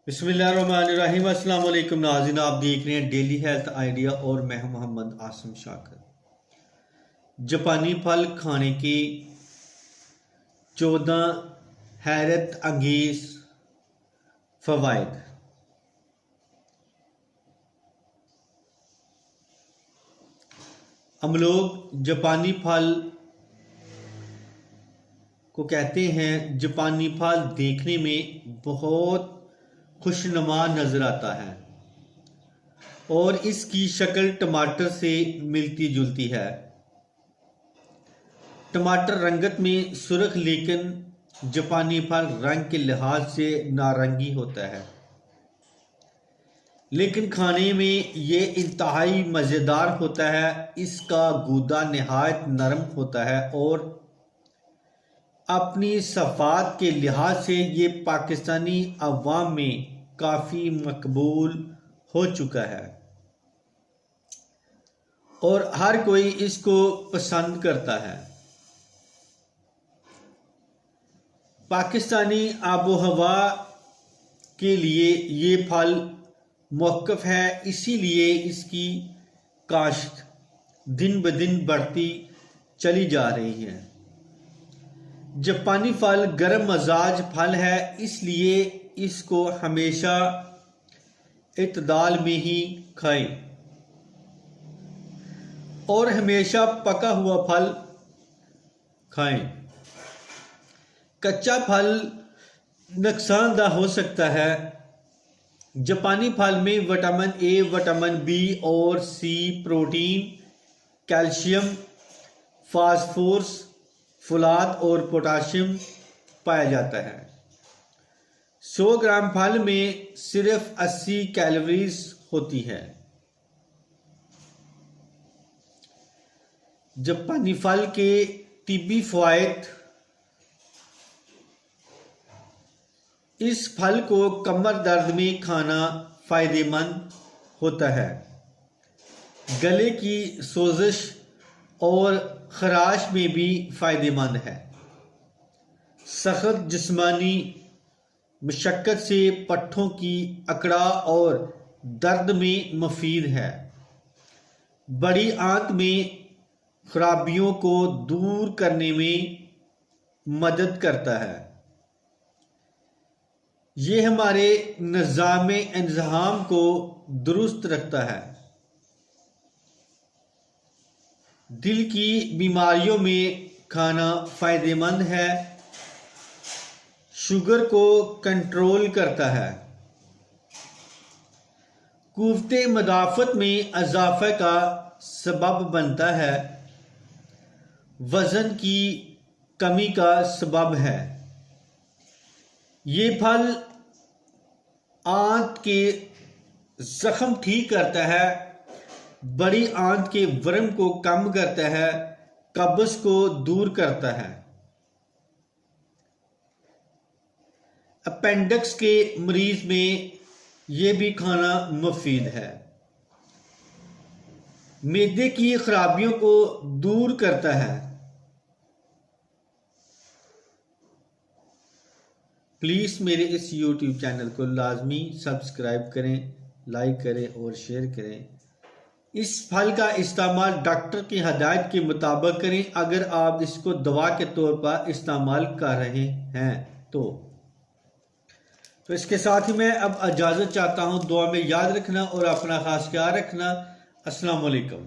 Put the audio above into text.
बिस्मिल्लाहिर्रहमानिर्रहीम। अस्सलाम वालेकुम नाज़रीन, आप देख रहे हैं डेली हेल्थ आइडिया और मैं हूं मोहम्मद आसिम शाकर। जापानी फल खाने के 14 हैरत अंगेज फ़वाइद। हम लोग जापानी फल को कहते हैं, जापानी फल देखने में बहुत खुशनुमा नज़र आता है और इसकी शक्ल टमाटर से मिलती जुलती है। टमाटर रंगत में सुर्ख, लेकिन जापानी फल रंग के लिहाज से नारंगी होता है, लेकिन खाने में ये इंतहाई मज़ेदार होता है। इसका गूदा नहायत नरम होता है और अपनी सफ़ात के लिहाज से ये पाकिस्तानी अवाम में काफ़ी मकबूल हो चुका है और हर कोई इसको पसंद करता है। पाकिस्तानी आबो हवा के लिए ये फल मौक़ूफ़ है, इसीलिए इसकी काश्त दिन ब दिन बढ़ती चली जा रही है। जापानी फल गर्म मजाज फल है, इसलिए इसको हमेशा इत्दाल में ही खाएं और हमेशा पका हुआ फल खाएं। कच्चा फल नुकसानदेह हो सकता है। जापानी फल में विटामिन ए, विटामिन बी और सी, प्रोटीन, कैल्शियम, फास्फोरस, फुलाद और पोटाशियम पाया जाता है। 100 ग्राम फल में सिर्फ 80 कैलोरीज होती है। जापानी फल के तिब्बी फ़वाइद। इस फल को कमर दर्द में खाना फ़ायदेमंद होता है। गले की सोजिश और खराश में भी फ़ायदेमंद है। सख्त जिस्मानी मशक्क़त से पट्ठों की अकड़ा और दर्द में मुफीद है। बड़ी आंत में खराबियों को दूर करने में मदद करता है। ये हमारे निज़ाम इंतज़ाम को दुरुस्त रखता है। दिल की बीमारियों में खाना फ़ायदेमंद है। शुगर को कंट्रोल करता है। क़ुव्वते मदाफ़त में इज़ाफ़े का सबब बनता है। वज़न की कमी का सबब है। ये फल आंत के ज़ख्म ठीक करता है, बड़ी आंत के वर्म को कम करता है, कब्ज़ को दूर करता है। अपेंडिक्स के मरीज में यह भी खाना मुफीद है। मैदे की खराबियों को दूर करता है। प्लीज़ मेरे इस YouTube चैनल को लाजमी सब्सक्राइब करें, लाइक करें और शेयर करें। इस फल का इस्तेमाल डॉक्टर की हदायत के मुताबिक करें। अगर आप इसको दवा के तौर पर इस्तेमाल कर रहे हैं तो इसके साथ ही मैं अब इजाज़त चाहता हूँ। दुआ में याद रखना और अपना खास ख्याल रखना। अस्सलाम वालेकुम।